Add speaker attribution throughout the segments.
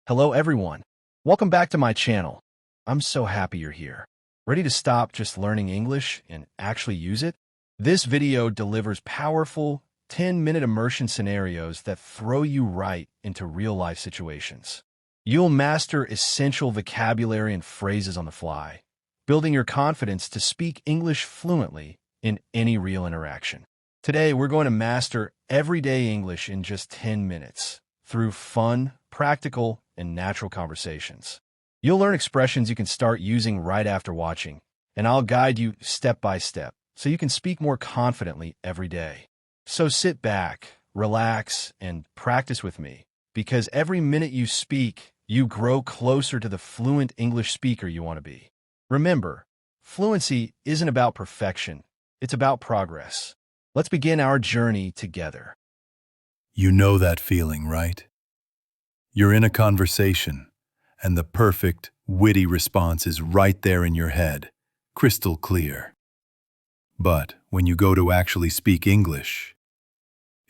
Speaker 1: Hello everyone. Welcome back to my channel. I'm so happy you're here. Ready to stop just learning English and actually use it? This video delivers powerful 10-minute immersion scenarios that throw you right into real-life situations. You'll master essential vocabulary and phrases on the fly, building your confidence to speak English fluently in any real interaction. Today, we're going to master everyday English in just 10 minutes through fun, practical, and natural conversations. You'll learn expressions you can start using right after watching, and I'll guide you step by step so you can speak more confidently every day. So sit back, relax, and practice with me, because every minute you speak, you grow closer to the fluent English speaker you want to be. Remember, fluency isn't about perfection, it's about progress. Let's begin our journey together.
Speaker 2: You know that feeling, right? You're in a conversation, and the perfect, witty response is right there in your head, crystal clear. But when you go to actually speak English,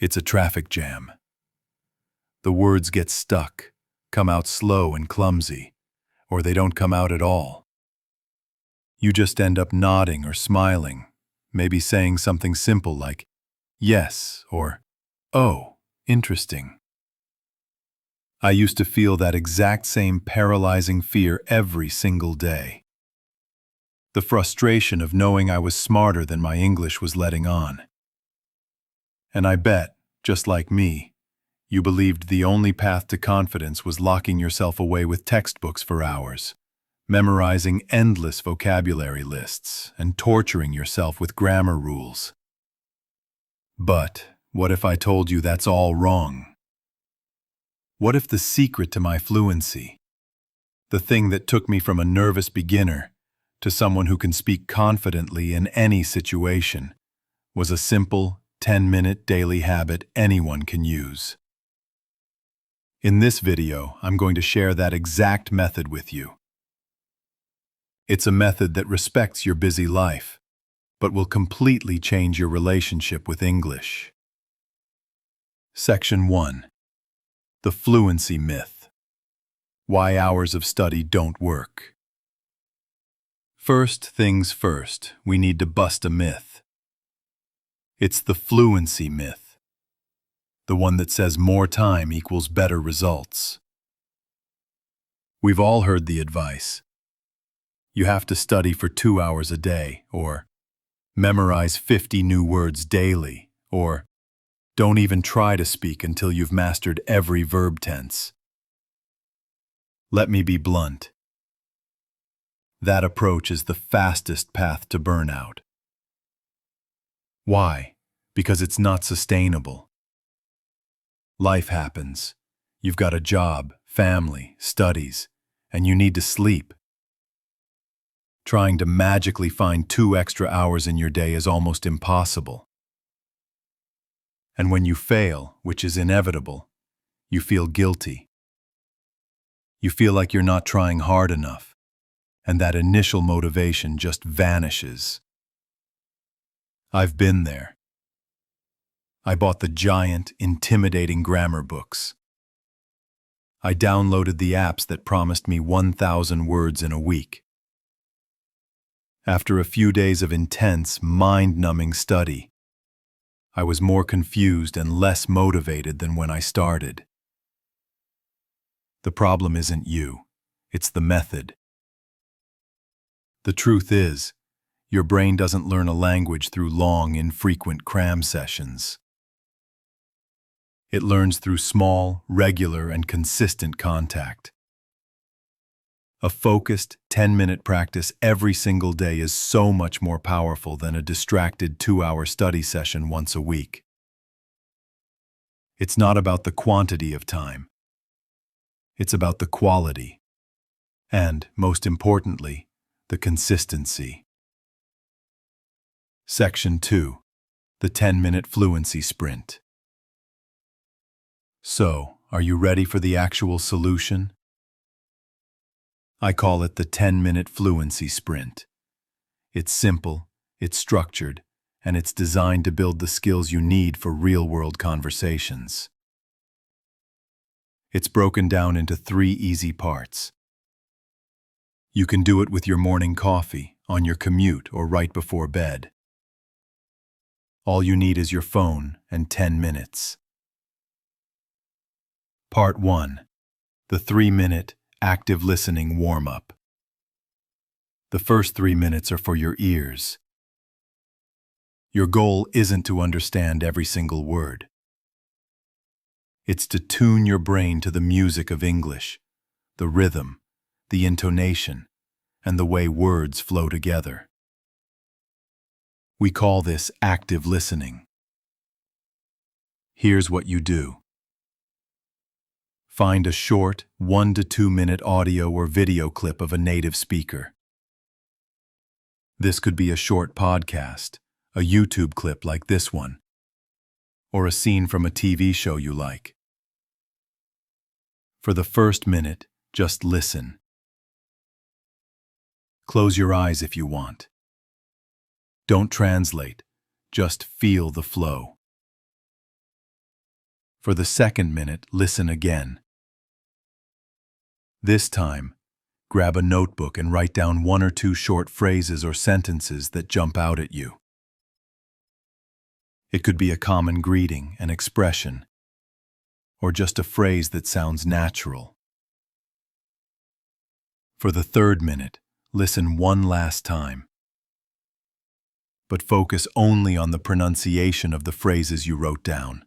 Speaker 2: it's a traffic jam. The words get stuck, come out slow and clumsy, or they don't come out at all. You just end up nodding or smiling, maybe saying something simple like, "Yes," or "Oh, interesting." I used to feel that exact same paralyzing fear every single day. The frustration of knowing I was smarter than my English was letting on. And I bet, just like me, you believed the only path to confidence was locking yourself away with textbooks for hours, memorizing endless vocabulary lists, and torturing yourself with grammar rules. But what if I told you that's all wrong? What if the secret to my fluency, the thing that took me from a nervous beginner to someone who can speak confidently in any situation, was a simple 10-minute daily habit anyone can use? In this video, I'm going to share that exact method with you. It's a method that respects your busy life, but will completely change your relationship with English. Section 1. The Fluency Myth. Why hours of study don't work. First things first, we need to bust a myth. It's the fluency myth, the one that says more time equals better results. We've all heard the advice. You have to study for 2 hours a day, or memorize 50 new words daily, or don't even try to speak until you've mastered every verb tense. Let me be blunt. That approach is the fastest path to burnout. Why? Because it's not sustainable. Life happens. You've got a job, family, studies, and you need to sleep. Trying to magically find 2 extra hours in your day is almost impossible. And when you fail, which is inevitable, you feel guilty. You feel like you're not trying hard enough, and that initial motivation just vanishes. I've been there. I bought the giant, intimidating grammar books. I downloaded the apps that promised me 1,000 words in a week. After a few days of intense, mind-numbing study, I was more confused and less motivated than when I started. The problem isn't you, it's the method. The truth is, your brain doesn't learn a language through long, infrequent cram sessions. It learns through small, regular, and consistent contact. A focused 10-minute practice every single day is so much more powerful than a distracted 2-hour study session once a week. It's not about the quantity of time. It's about the quality. And, most importantly, the consistency. Section 2. The 10-minute fluency sprint. So, are you ready for the actual solution? I call it the 10-minute fluency sprint. It's simple, it's structured, and it's designed to build the skills you need for real-world conversations. It's broken down into 3 easy parts. You can do it with your morning coffee, on your commute, or right before bed. All you need is your phone and 10 minutes. Part 1. The 3-minute active listening warm-up. The first 3 minutes are for your ears. Your goal isn't to understand every single word. It's to tune your brain to the music of English, the rhythm, the intonation, and the way words flow together. We call this active listening. Here's what you do. Find a short 1 to 2 minute audio or video clip of a native speaker. This could be a short podcast, a YouTube clip like this one, or a scene from a TV show you like. For the first minute, just listen. Close your eyes if you want. Don't translate, just feel the flow. For the second minute, listen again. This time, grab a notebook and write down 1 or 2 short phrases or sentences that jump out at you. It could be a common greeting, an expression, or just a phrase that sounds natural. For the third minute, listen one last time. But focus only on the pronunciation of the phrases you wrote down.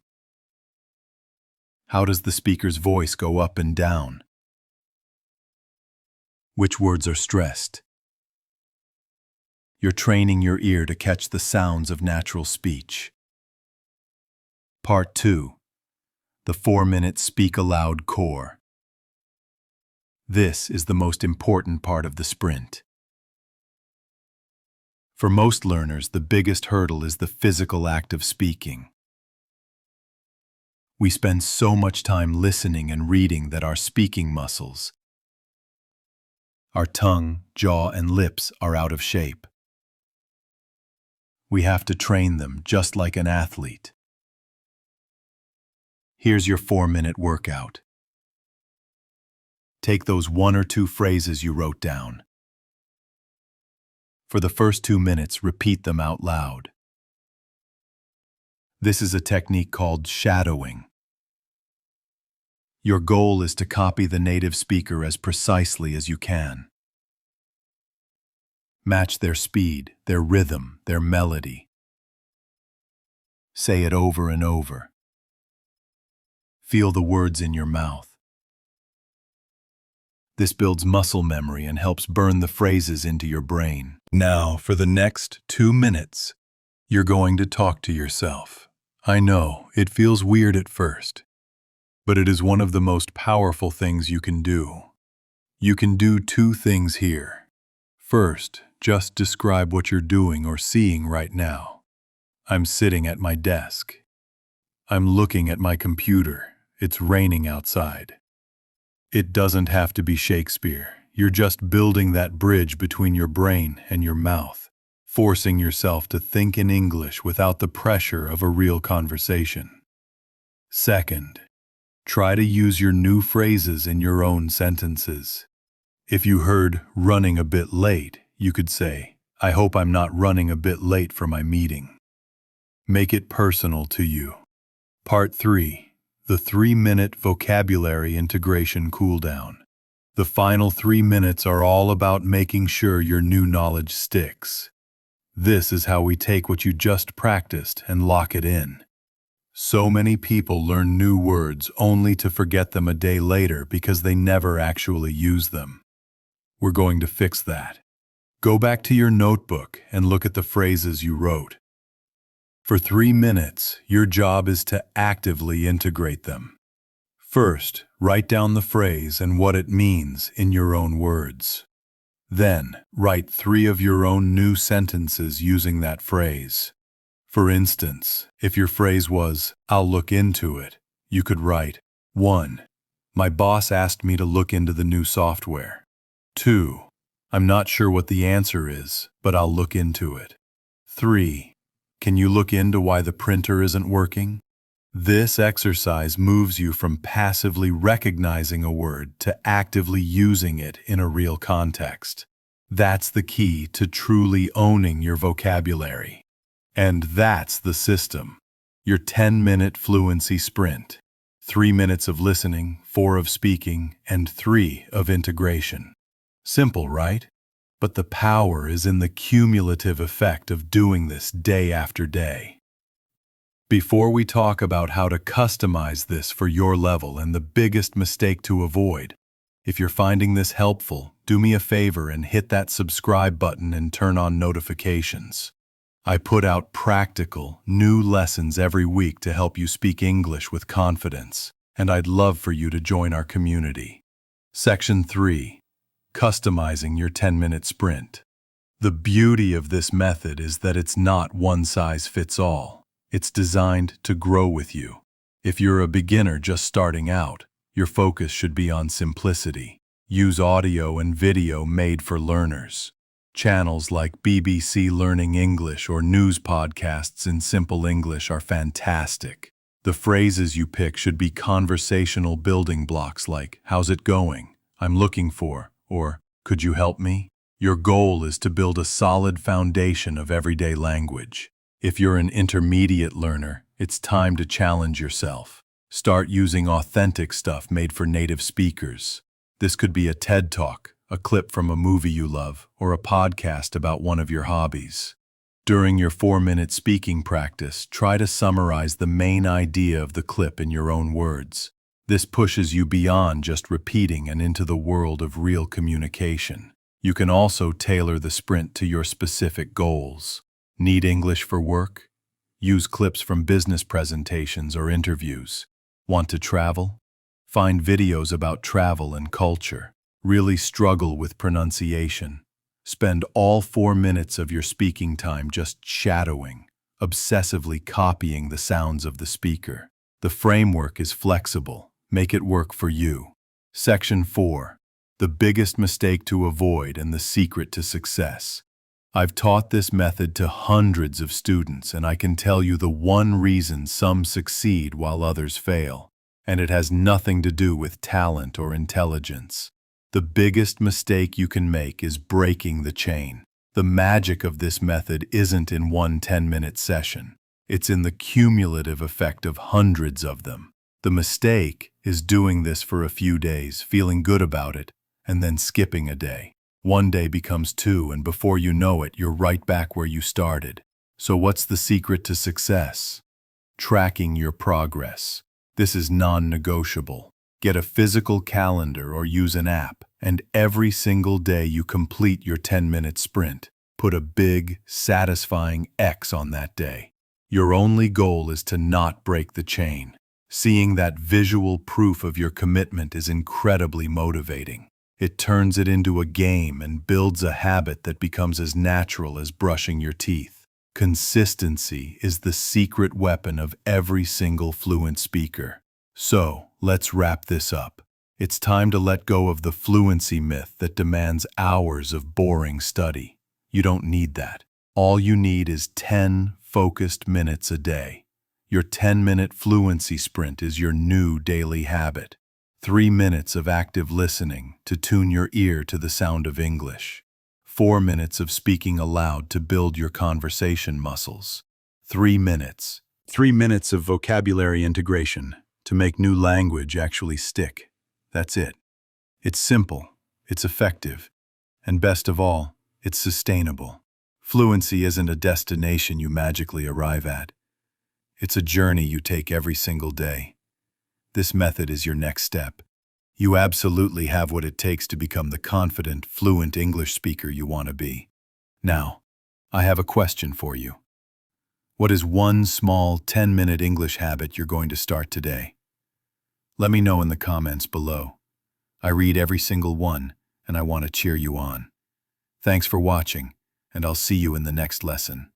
Speaker 2: How does the speaker's voice go up and down? Which words are stressed? You're training your ear to catch the sounds of natural speech. Part 2. The 4-minute Speak Aloud Core. This is the most important part of the sprint. For most learners, the biggest hurdle is the physical act of speaking. We spend so much time listening and reading that our speaking muscles, our tongue, jaw, and lips are out of shape. We have to train them just like an athlete. Here's your 4-minute workout. Take those 1 or 2 phrases you wrote down. For the first 2 minutes, repeat them out loud. This is a technique called shadowing. Your goal is to copy the native speaker as precisely as you can. Match their speed, their rhythm, their melody. Say it over and over. Feel the words in your mouth. This builds muscle memory and helps burn the phrases into your brain. Now, for the next 2 minutes, you're going to talk to yourself. I know, it feels weird at first, but it is one of the most powerful things you can do. You can do 2 things here. First, just describe what you're doing or seeing right now. I'm sitting at my desk. I'm looking at my computer. It's raining outside. It doesn't have to be Shakespeare. You're just building that bridge between your brain and your mouth, forcing yourself to think in English without the pressure of a real conversation. Second, try to use your new phrases in your own sentences. If you heard running a bit late, you could say, I hope I'm not running a bit late for my meeting. Make it personal to you. Part 3. The 3-minute vocabulary integration cooldown. The final 3 minutes are all about making sure your new knowledge sticks. This is how we take what you just practiced and lock it in. So many people learn new words only to forget them a day later because they never actually use them. We're going to fix that. Go back to your notebook and look at the phrases you wrote. For 3 minutes, your job is to actively integrate them. First, write down the phrase and what it means in your own words. Then, write 3 of your own new sentences using that phrase. For instance, if your phrase was, I'll look into it, you could write, 1. My boss asked me to look into the new software. 2. I'm not sure what the answer is, but I'll look into it. 3. Can you look into why the printer isn't working? This exercise moves you from passively recognizing a word to actively using it in a real context. That's the key to truly owning your vocabulary. And that's the system. Your 10-minute fluency sprint. 3 minutes of listening, 4 of speaking, and 3 of integration. Simple, right? But the power is in the cumulative effect of doing this day after day. Before we talk about how to customize this for your level and the biggest mistake to avoid, if you're finding this helpful, do me a favor and hit that subscribe button and turn on notifications. I put out practical, new lessons every week to help you speak English with confidence, and I'd love for you to join our community. Section 3. Customizing your 10-minute sprint. The beauty of this method is that it's not one size fits all. It's designed to grow with you. If you're a beginner just starting out, your focus should be on simplicity. Use audio and video made for learners. Channels like BBC Learning English or news podcasts in simple English are fantastic. The phrases you pick should be conversational building blocks like, "How's it going?" "I'm looking for," or "Could you help me?" Your goal is to build a solid foundation of everyday language. If you're an intermediate learner, it's time to challenge yourself. Start using authentic stuff made for native speakers. This could be a TED Talk, a clip from a movie you love, or a podcast about one of your hobbies. During your 4-minute speaking practice, try to summarize the main idea of the clip in your own words. This pushes you beyond just repeating and into the world of real communication. You can also tailor the sprint to your specific goals. Need English for work? Use clips from business presentations or interviews. Want to travel? Find videos about travel and culture. Really struggle with pronunciation? Spend all 4 minutes of your speaking time just shadowing, obsessively copying the sounds of the speaker. The framework is flexible. Make it work for you. Section 4. The biggest mistake to avoid and the secret to success. I've taught this method to hundreds of students, and I can tell you the one reason some succeed while others fail, and it has nothing to do with talent or intelligence. The biggest mistake you can make is breaking the chain. The magic of this method isn't in one 10-minute session. It's in the cumulative effect of hundreds of them. The mistake is doing this for a few days, feeling good about it, and then skipping a day. One day becomes 2, and before you know it, you're right back where you started. So what's the secret to success? Tracking your progress. This is non-negotiable. Get a physical calendar or use an app, and every single day you complete your 10-minute sprint, put a big, satisfying X on that day. Your only goal is to not break the chain. Seeing that visual proof of your commitment is incredibly motivating. It turns it into a game and builds a habit that becomes as natural as brushing your teeth. Consistency is the secret weapon of every single fluent speaker. So, let's wrap this up. It's time to let go of the fluency myth that demands hours of boring study. You don't need that. All you need is 10 focused minutes a day. Your 10-minute fluency sprint is your new daily habit. 3 minutes of active listening to tune your ear to the sound of English. 4 minutes of speaking aloud to build your conversation muscles. 3 minutes. 3 minutes of vocabulary integration to make new language actually stick. That's it. It's simple, it's effective, and best of all, it's sustainable. Fluency isn't a destination you magically arrive at. It's a journey you take every single day. This method is your next step. You absolutely have what it takes to become the confident, fluent English speaker you want to be. Now, I have a question for you. What is one small 10-minute English habit you're going to start today? Let me know in the comments below. I read every single one, and I want to cheer you on. Thanks for watching, and I'll see you in the next lesson.